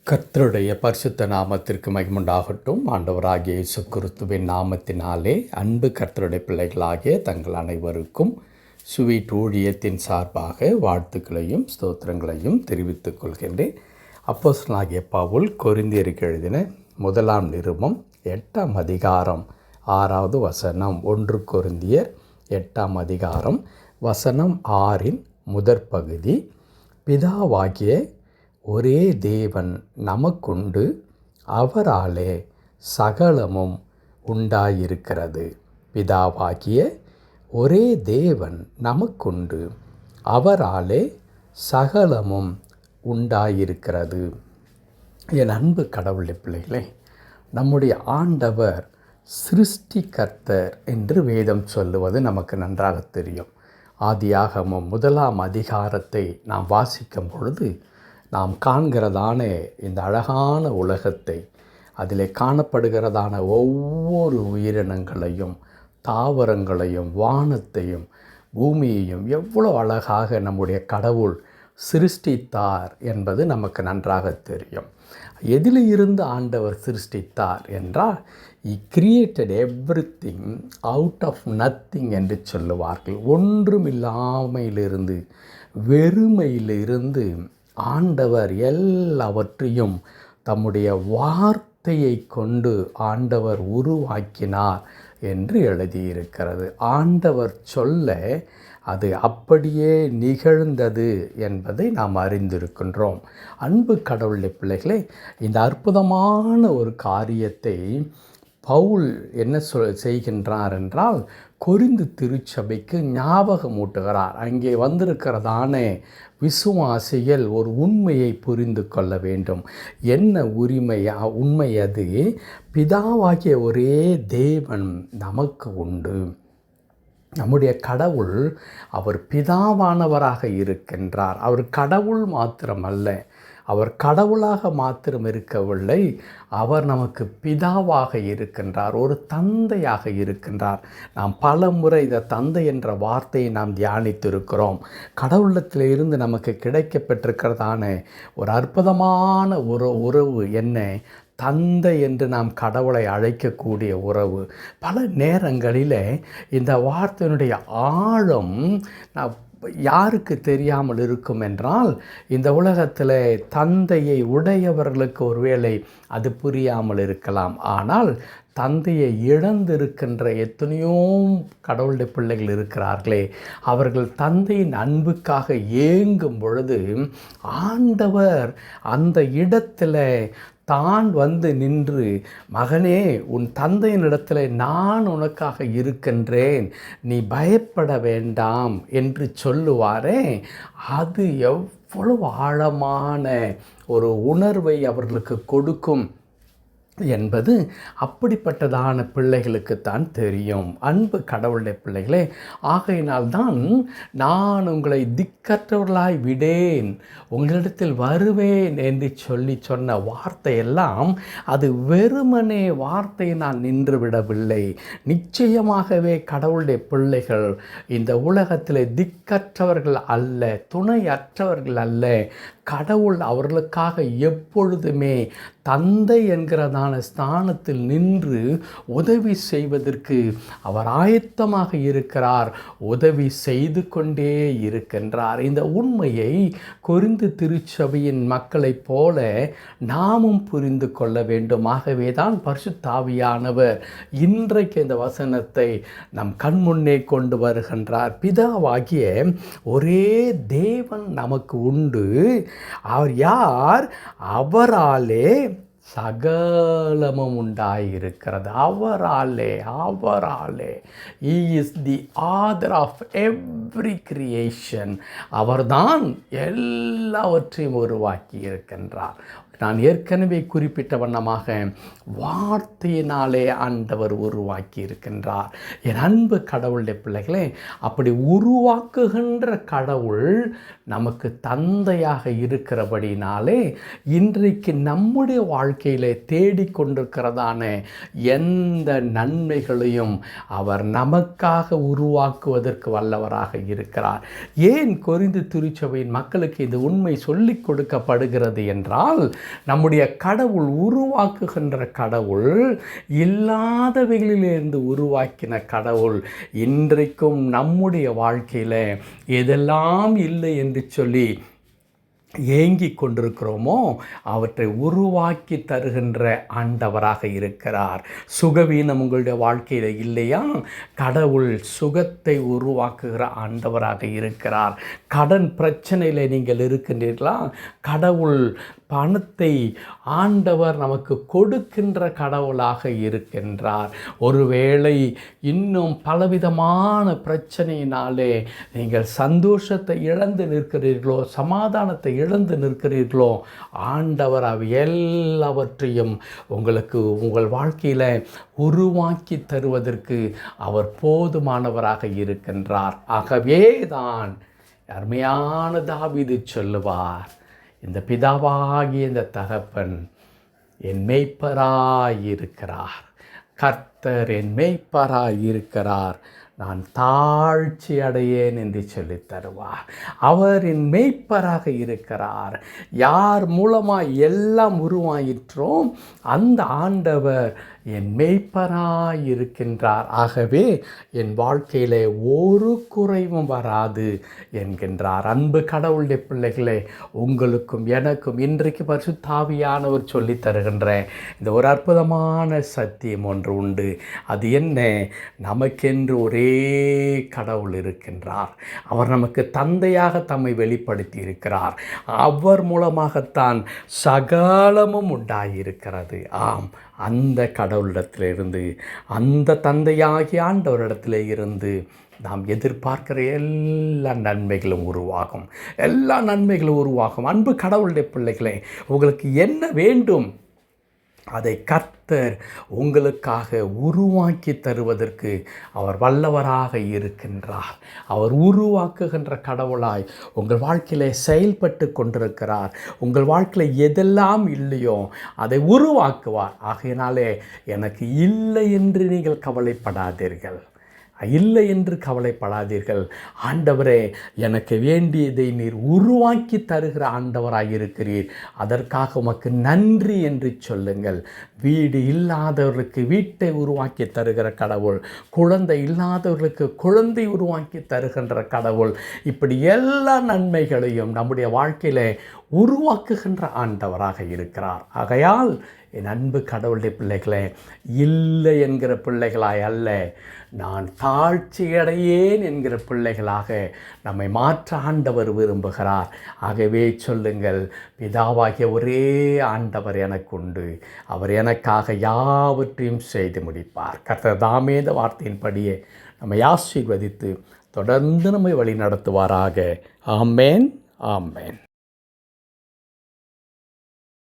கர்த்தருடைய பரிசுத்த நாமத்திற்கு மகிமுண்டாகட்டும். ஆண்டவராகிய இயேசு கிறிஸ்துவின் நாமத்தினாலே அன்பு கர்த்தருடைய பிள்ளைகளாகிய தங்கள் அனைவருக்கும் ஸ்வீட் ஊழியத்தின் சார்பாக வாழ்த்துக்களையும் ஸ்தோத்திரங்களையும் தெரிவித்துக் கொள்கின்றேன். அப்போஸ்தலனாகிய பவுல் கொரிந்தியருக்கு எழுதின முதலாம் நிருபம் 8ஆம் அதிகாரம் 6வது வசனம். 1 கொரிந்தியர் 8ஆம் அதிகாரம் வசனம் 6இன் முதற் பகுதி. பிதாவாகிய ஒரே தேவன் நமக்குண்டு, அவராலே சகலமும் உண்டாயிருக்கிறது. பிதாவாகிய ஒரே தேவன் நமக்குண்டு, அவராலே சகலமும் உண்டாயிருக்கிறது. என் அன்பு கடவுளுடைய பிள்ளைகளே, நம்முடைய ஆண்டவர் சிருஷ்டிகர்த்தர் என்று வேதம் சொல்லுவது நமக்கு நன்றாக தெரியும். ஆதியாகமம் 1ஆம் அதிகாரத்தை நாம் வாசிக்கும் பொழுது நாம் காண்கிறதான இந்த அழகான உலகத்தை, அதில் காணப்படுகிறதான ஒவ்வொரு உயிரினங்களையும், தாவரங்களையும், வானத்தையும், பூமியையும் எவ்வளோ அழகாக நம்முடைய கடவுள் சிருஷ்டித்தார் என்பது நமக்கு நன்றாக தெரியும். எதில் இருந்து ஆண்டவர் சிருஷ்டித்தார் என்றால், He created everything out of nothing என்று சொல்லுவார்கள். ஒன்றுமில்லாமையிலிருந்து, வெறுமையிலிருந்து ஆண்டவர் எல்லாவற்றையும் தம்முடைய வார்த்தையை கொண்டு ஆண்டவர் உருவாக்கினார் என்று எழுதியிருக்கிறது. ஆண்டவர் சொல்ல அது அப்படியே நிகழ்ந்தது என்பதை நாம் அறிந்திருக்கின்றோம். அன்பு கடவுளுடைய பிள்ளைகளே, இந்த அற்புதமான ஒரு காரியத்தை பவுல் என்ன செய்கின்றார் என்றால், கொரிந்து திருச்சபைக்கு ஞாபகமூட்டுகிறார். அங்கே வந்திருக்கிறதான விசுவாசிகள் ஒரு உண்மையை புரிந்து கொள்ள வேண்டும். என்ன உண்மை அது? பிதாவாகிய ஒரே தேவன் நமக்கு உண்டு. நம்முடைய கடவுள் அவர் பிதாவானவராக இருக்கின்றார். அவர் கடவுள் மாத்திரமல்ல, அவர் கடவுளாக மாத்திரம் இருக்கவில்லை, அவர் நமக்கு பிதாவாக இருக்கின்றார், ஒரு தந்தையாக இருக்கின்றார். நாம் பல முறை இந்த தந்தை என்ற வார்த்தையை நாம் தியானித்திருக்கிறோம். கடவுளத்தில் இருந்து நமக்கு கிடைக்கப்பெற்றிருக்கிறதான ஒரு அற்புதமான உறவு என்ன? தந்தை என்று நாம் கடவுளை அழைக்கக்கூடிய உறவு. பல நேரங்களில் இந்த வார்த்தையினுடைய ஆழம் யாருக்கு தெரியாமல் இருக்கும் என்றால், இந்த உலகத்தில் தந்தையை உடையவர்களுக்கு ஒருவேளை அது புரியாமல் இருக்கலாம். ஆனால் தந்தையை இழந்திருக்கின்ற எத்தனையோ கடவுளுடைய பிள்ளைகள் இருக்கிறார்களே, அவர்கள் தந்தையின் அன்புக்காக ஏங்கும் பொழுது ஆண்டவர் அந்த இடத்துல தான் வந்து நின்று, மகனே, உன் தந்தையினிடத்தில் நான் உனக்காக இருக்கின்றேன், நீ பயப்பட வேண்டாம் என்று சொல்லுவாரே, அது எவ்வளவு ஆழமான ஒரு உணர்வை அவர்களுக்கு கொடுக்கும் என்பது அப்படிப்பட்டதான பிள்ளைகளுக்குத்தான் தெரியும். அன்பு கடவுளுடைய பிள்ளைகளே, ஆகையினால்தான் நான் உங்களை திக்கற்றவர்களாய் விடேன், உங்களிடத்தில் வருவேன் என்று சொன்ன வார்த்தையெல்லாம் அது வெறுமனே வார்த்தையை நான் நின்று விடவில்லை. நிச்சயமாகவே கடவுளுடைய பிள்ளைகள் இந்த உலகத்தில் திக்கற்றவர்கள் அல்ல, துணையற்றவர்கள் அல்ல. கடவுள் அவர்களுக்காக எப்பொழுதுமே தந்தை என்கிறதான ஸ்தானத்தில் நின்று உதவி செய்வதற்கு அவர் ஆயத்தமாக இருக்கிறார், உதவி செய்து கொண்டே இருக்கின்றார். இந்த உண்மையை கொரிந்து திருச்சபையின் மக்களைப் போல நாமும் புரிந்து கொள்ள வேண்டும். ஆகவே தான் பரிசுத்த ஆவியானவர் இன்றைக்கு இந்த வசனத்தை நம் கண்முன்னே கொண்டு வருகின்றார். பிதாவாகிய ஒரே தேவன் நமக்கு உண்டு, அவர் யார்? அவராலே சகலமும் உண்டாயிருக்கிறது. அவராலே He is the author of every creation. அவர்தான் எல்லாவற்றையும் உருவாக்கி இருக்கின்றார். நான் ஏற்கனவே குறிப்பிட்ட வண்ணமாக வார்த்தையினாலே ஆண்டவர் உருவாக்கி இருக்கின்றார். என் அன்பு கடவுளுடைய பிள்ளைகளே, அப்படி உருவாக்குகின்ற கடவுள் நமக்கு தந்தையாக இருக்கிறபடினாலே இன்றைக்கு நம்முடைய வாழ்க்கையிலே தேடிக்கொண்டிருக்கிறதான எந்த நன்மைகளையும் அவர் நமக்காக உருவாக்குவதற்கு வல்லவராக இருக்கிறார். ஏன் கொரிந்து திருச்சபையின் மக்களுக்கு இந்த உண்மை சொல்லிக் கொடுக்கப்படுகிறது என்றால், நம்முடைய கடவுள் உருவாக்குகின்ற கடவுள் இல்லாதவைகளிலிருந்து உருவாக்கின கடவுள். இன்றைக்கும் நம்முடைய வாழ்க்கையில் எதெல்லாம் இல்லை என்று சொல்லி ஏங்கி கொண்டிருக்கிறோமோ அவற்றை உருவாக்கி தருகின்ற ஆண்டவராக இருக்கிறார். சுகவீனம் உங்களுடைய வாழ்க்கையில் இல்லையா? கடவுள் சுகத்தை உருவாக்குகிற ஆண்டவராக இருக்கிறார். கடன் பிரச்சனையில் நீங்கள் இருக்கின்றீர்களா? கடவுள் பணத்தை ஆண்டவர் நமக்கு கொடுக்கின்ற கடவுளாக இருக்கின்றார். ஒருவேளை இன்னும் பலவிதமான பிரச்சனையினாலே நீங்கள் சந்தோஷத்தை இழந்து நிற்கிறீர்களோ, சமாதானத்தை இழந்து நிற்கிறீர்களோ, ஆண்டவர் எல்லாவற்றையும் உங்களுக்கு உங்கள் வாழ்க்கையில் உருவாக்கி தருவதற்கு அவர் போதுமானவராக இருக்கின்றார். ஆகவே தான் அருமையான தாவீது சொல்லுவார், இந்த பிதாவாகிய இந்த தகப்பன் என் மேய்ப்பராயிருக்கிறார், கர்த்தர் என் மேய்ப்பராயிருக்கிறார், நான் தாழ்ச்சி அடையேன் என்று சொல்லித் தருவார். அவர் என் மேய்ப்பராக இருக்கிறார். யார் மூலமாக எல்லாம் உருவாயிற்றோ அந்த ஆண்டவர் என் மேய்ப்பராய் இருக்கின்றார். ஆகவே என் வாழ்க்கையிலே ஒரு குறைவும் வராது என்கின்றார். அன்பு கடவுளுடைய பிள்ளைகளே, உங்களுக்கும் எனக்கும் இன்றைக்கு பரிசுத்த ஆவியானவர் சொல்லித் தருகின்ற இந்த ஒரு அற்புதமான சத்தியம் ஒன்று உண்டு. அது என்ன? நமக்கென்று ஒரே கடவுள் இருக்கின்றார். அவர் நமக்கு தந்தையாக தம்மை வெளிப்படுத்தி இருக்கிறார். அவர் மூலமாகத்தான் சகலமும் உண்டாயிருக்கிறது. ஆம், அந்த கடவுளிடத்திலிருந்து, அந்த தந்தையாகிய ஆண்டவரிடத்திலே இருந்து நாம் எதிர்பார்க்கிற எல்லா நன்மைகளும் உருவாகும். எல்லா நன்மைகளும் உருவாகும். அன்பு கடவுளுடைய பிள்ளைகளே, உங்களுக்கு என்ன வேண்டும் அதை கர்த்தர் உங்களுக்காக உருவாக்கி தருவதற்கு அவர் வல்லவராக இருக்கின்றார். அவர் உருவாக்குகின்ற கடவுளாய் உங்கள் வாழ்க்கையிலே செயல்பட்டு கொண்டிருக்கிறார். உங்கள் வாழ்க்கையில் எதெல்லாம் இல்லையோ அதை உருவாக்குவார். ஆகையினாலே எனக்கு இல்லை என்று நீங்கள் கவலைப்படாதீர்கள். இல்லை என்று கவலைப்படாதீர்கள். ஆண்டவரே, எனக்கு வேண்டியதை நீர் உருவாக்கி தருகிற ஆண்டவராக இருக்கிறீர், அதற்காக உமக்கு நன்றி என்று சொல்லுங்கள். வீடு இல்லாதவர்களுக்கு வீட்டை உருவாக்கி தருகிற கடவுள், குழந்தை இல்லாதவர்களுக்கு குழந்தை உருவாக்கி தருகின்ற கடவுள், இப்படி எல்லா நன்மைகளையும் நம்முடைய வாழ்க்கையில் உருவாக்குகின்ற ஆண்டவராக இருக்கிறார். ஆகையால் என் அன்பு கடவுளுடைய பிள்ளைகளே, இல்லை என்கிற பிள்ளைகளாய் அல்ல, நான் தாழ்ச்சியடையேன் என்கிற பிள்ளைகளாக நம்மை மாற்ற ஆண்டவர் விரும்புகிறார். ஆகவே சொல்லுங்கள், பிதாவாகிய ஒரே ஆண்டவர் எனக்கு உண்டு, அவர் எனக்காக யாவற்றையும் செய்து முடிப்பார். கர்த்தர் தாமே இந்த வார்த்தையின்படியே நம்மை ஆசீர்வதித்து தொடர்ந்து நம்மை வழி நடத்துவாராக. ஆமேன், ஆமேன்.